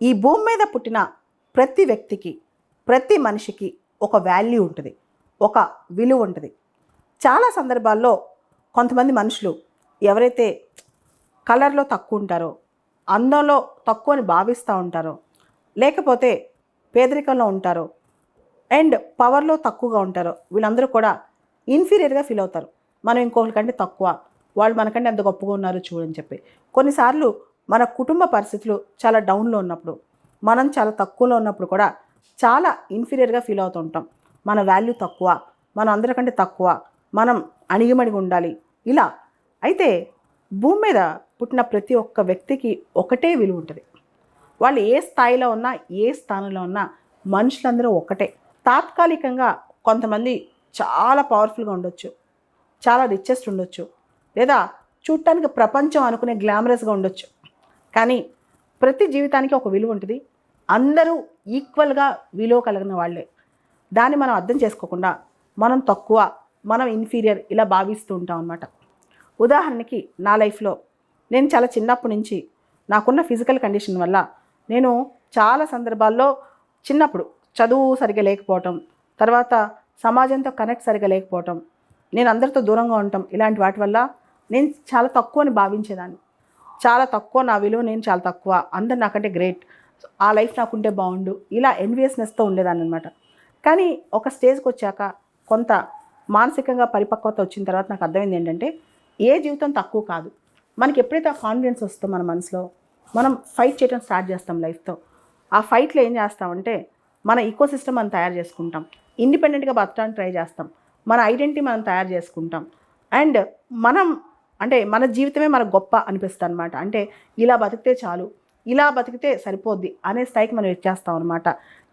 ఈ భూమి మీద పుట్టిన ప్రతి వ్యక్తికి, ప్రతి మనిషికి ఒక వాల్యూ ఉంటుంది, ఒక విలువ ఉంటుంది. చాలా సందర్భాల్లో కొంతమంది మనుషులు ఎవరైతే కలర్లో తక్కువ ఉంటారో, అందంలో తక్కువ అని భావిస్తూ ఉంటారో, లేకపోతే పేదరికంలో ఉంటారో అండ్ పవర్లో తక్కువగా ఉంటారో, వీళ్ళందరూ కూడా ఇన్ఫీరియర్గా ఫీల్ అవుతారు. మనం ఇంకొకరి కంటే తక్కువ, వాళ్ళు మనకంటే ఎంత గొప్పగా ఉన్నారు చూడని చెప్పి. కొన్నిసార్లు మన కుటుంబ పరిస్థితులు చాలా డౌన్లో ఉన్నప్పుడు, మనం చాలా తక్కువలో ఉన్నప్పుడు కూడా చాలా ఇన్ఫీరియర్గా ఫీల్ అవుతూ ఉంటాం. మన వాల్యూ తక్కువ, మనం అందరికంటే తక్కువ, మనం అణిగిమణిగి ఉండాలి ఇలా. అయితే భూమి మీద పుట్టిన ప్రతి ఒక్క వ్యక్తికి ఒకటే విలువ ఉంటుంది. వాళ్ళు ఏ స్థాయిలో ఉన్నా, ఏ స్థానంలో ఉన్నా మనుషులందరూ ఒకటే. తాత్కాలికంగా కొంతమంది చాలా పవర్ఫుల్గా ఉండొచ్చు, చాలా రిచెస్ట్ ఉండొచ్చు, లేదా చూడటానికి ప్రపంచం అనుకునే గ్లామరస్గా ఉండొచ్చు. కానీ ప్రతి జీవితానికి ఒక విలువ ఉంటుంది. అందరూ ఈక్వల్గా విలువ కలిగిన వాళ్ళే. దాన్ని మనం అర్థం చేసుకోకుండా మనం తక్కువ, మనం ఇన్ఫీరియర్ ఇలా భావిస్తూ ఉంటాం అన్నమాట. ఉదాహరణకి నా లైఫ్లో నేను చాలా చిన్నప్పటి నుంచి నాకున్న ఫిజికల్ కండిషన్ వల్ల నేను చాలా సందర్భాల్లో చిన్నప్పుడు చదువు సరిగా లేకపోవటం, తర్వాత సమాజంతో కనెక్ట్ సరిగా లేకపోవటం, నేను అందరితో దూరంగా ఉండటం, ఇలాంటి వాటి వల్ల నేను చాలా తక్కువ అని భావించేదాన్ని. చాలా తక్కువ, నా విలువ నేను చాలా తక్కువ, అందరు నాకంటే గ్రేట్, ఆ లైఫ్ నాకుంటే బాగుండు, ఇలా ఎన్వియస్నెస్తో ఉండేదాన్ని అనమాట. కానీ ఒక స్టేజ్కి వచ్చాక కొంత మానసికంగా పరిపక్వత వచ్చిన తర్వాత నాకు అర్థమైంది ఏంటంటే, ఏ జీవితం తక్కువ కాదు. మనకి ఎప్పుడైతే ఆ కాన్ఫిడెన్స్ వస్తుందో మన మనసులో, మనం ఫైట్ చేయడం స్టార్ట్ చేస్తాం లైఫ్తో. ఆ ఫైట్లో ఏం చేస్తామంటే మన ఈకో సిస్టమ్ మనం తయారు చేసుకుంటాం, ఇండిపెండెంట్గా బతకడానికి ట్రై చేస్తాం, మన ఐడెంటిటీ మనం తయారు చేసుకుంటాం. అండ్ మనం అంటే మన జీవితమే మనకు గొప్ప అనిపిస్తుంది అనమాట. అంటే ఇలా బతికితే చాలు, ఇలా బతికితే సరిపోద్ది అనే స్థాయికి మనం వచ్చేస్తాం అనమాట.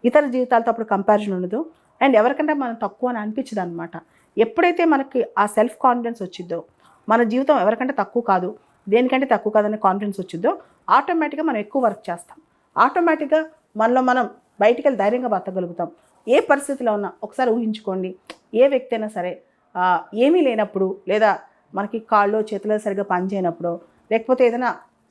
ఇతర జీవితాలతో అప్పుడు కంపారిజన్ ఉండదు అండ్ ఎవరికంటే మనం తక్కువ అని అనిపించదు అనమాట. ఎప్పుడైతే మనకి ఆ సెల్ఫ్ కాన్ఫిడెన్స్ వచ్చిద్దో, మన జీవితం ఎవరికంటే తక్కువ కాదు, దేనికంటే తక్కువ కాదనే కాన్ఫిడెన్స్ వచ్చిద్దో, ఆటోమేటిక్గా మనం ఎక్కువ వర్క్ చేస్తాం. ఆటోమేటిక్గా మనలో మనం బయటికి వెళ్ళి ధైర్యంగా బతకగలుగుతాం. ఏ పరిస్థితిలో ఉన్నా ఒకసారి ఊహించుకోండి, ఏ వ్యక్తి అయినా సరే ఏమీ లేనప్పుడు, లేదా మనకి కాళ్ళు చేతులు సరిగ్గా పనిచేయనప్పుడు, లేకపోతే ఏదైనా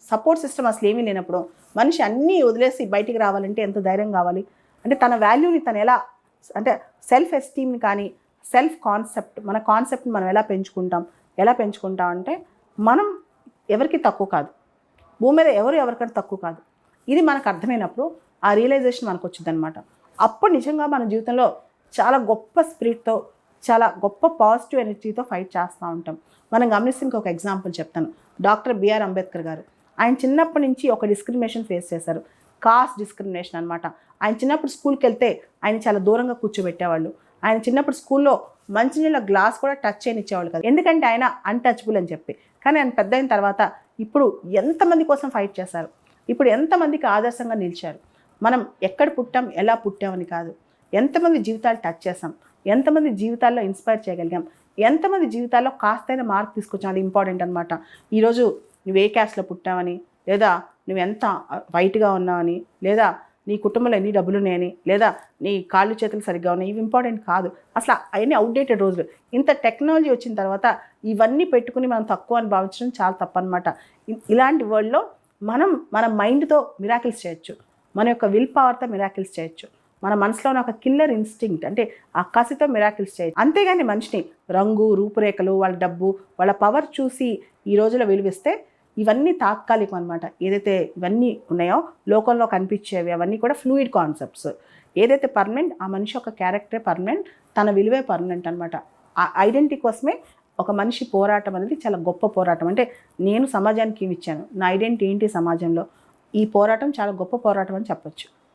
సపోర్ట్ సిస్టమ్ అసలు ఏమీ లేనప్పుడు మనిషి అన్నీ వదిలేసి బయటికి రావాలంటే ఎంత ధైర్యం కావాలి. అంటే తన వాల్యూని తను ఎలా, అంటే సెల్ఫ్ ఎస్టీమ్ని కానీ సెల్ఫ్ కాన్సెప్ట్, మన కాన్సెప్ట్ని మనం ఎలా పెంచుకుంటాం అంటే మనం ఎవరికి తక్కువ కాదు, భూమి మీద ఎవరికంటే తక్కువ కాదు. ఇది మనకు అర్థమైనప్పుడు ఆ రియలైజేషన్ మనకు వచ్చిందనమాట. అప్పుడు నిజంగా మన జీవితంలో చాలా గొప్ప స్పిరిట్తో, చాలా గొప్ప పాజిటివ్ ఎనర్జీతో ఫైట్ చేస్తూ ఉంటాం. మనం గమనిస్తే ఇంకొక ఎగ్జాంపుల్ చెప్తాను. డాక్టర్ బిఆర్ అంబేద్కర్ గారు, ఆయన చిన్నప్పటి నుంచి ఒక డిస్క్రిమినేషన్ ఫేస్ చేశారు, కాస్ట్ డిస్క్రిమినేషన్ అనమాట. ఆయన చిన్నప్పుడు స్కూల్కి వెళ్తే ఆయన చాలా దూరంగా కూర్చోబెట్టేవాళ్ళు. ఆయన చిన్నప్పుడు స్కూల్లో మంచినీళ్ళ గ్లాస్ కూడా టచ్ చేయనిచ్చేవాళ్ళు కదా, ఎందుకంటే ఆయన అన్టచబుల్ అని చెప్పి. కానీ ఆయన పెద్ద అయిన తర్వాత ఇప్పుడు ఎంతమంది కోసం ఫైట్ చేశారు, ఇప్పుడు ఎంతమందికి ఆదర్శంగా నిలిచారు. మనం ఎక్కడ పుట్టాం, ఎలా పుట్టామని కాదు, ఎంతమంది జీవితాలు టచ్ చేసాం, ఎంతమంది జీవితాల్లో ఇన్స్పైర్ చేయగలిగాం, ఎంతమంది జీవితాల్లో కాస్తైనా మార్పు తీసుకొచ్చాం, అది ఇంపార్టెంట్ అనమాట. ఈరోజు నువ్వు ఏ క్యాస్ట్లో పుట్టావని, లేదా నువ్వు ఎంత వైట్గా ఉన్నావని, లేదా నీ కుటుంబంలో ఎన్ని డబ్బులు ఉన్నాయని, లేదా నీ కాళ్ళు చేతులు సరిగ్గా ఉన్నాయి, ఇవి ఇంపార్టెంట్ కాదు. అసలు అవన్నీ అవుట్డేటెడ్ రోజులు. ఇంత టెక్నాలజీ వచ్చిన తర్వాత ఇవన్నీ పెట్టుకుని మనం తక్కువ అని భావించడం చాలా తప్పనమాట. ఇలాంటి వరల్డ్లో మనం మన మైండ్తో మిరాకిల్స్ చేయొచ్చు, మన యొక్క విల్ పవర్తో మిరాకిల్స్ చేయొచ్చు, మన మనసులో ఉన్న ఒక కిల్లర్ ఇన్స్టింక్ట్ అంటే ఆ కసితో మిరాకిల్స్ చేయొచ్చు. అంతేగాని మనిషిని రంగు, రూపురేఖలు, వాళ్ళ డబ్బు, వాళ్ళ పవర్ చూసి ఈ రోజులో విలువిస్తే ఇవన్నీ తాత్కాలికం అనమాట. ఏదైతే ఇవన్నీ ఉన్నాయో లోకంలో కనిపించేవి అవన్నీ కూడా ఫ్లూయిడ్ కాన్సెప్ట్స్. ఏదైతే పర్మనెంట్, ఆ మనిషి యొక్క క్యారెక్టరే పర్మనెంట్, తన విలువే పర్మనెంట్ అనమాట. ఆ ఐడెంటిటీ కోసమే ఒక మనిషి పోరాటం అనేది చాలా గొప్ప పోరాటం. అంటే నేను సమాజానికి ఇచ్చాను, నా ఐడెంటిటీ ఏంటి సమాజంలో, ఈ పోరాటం చాలా గొప్ప పోరాటం అని చెప్పొచ్చు.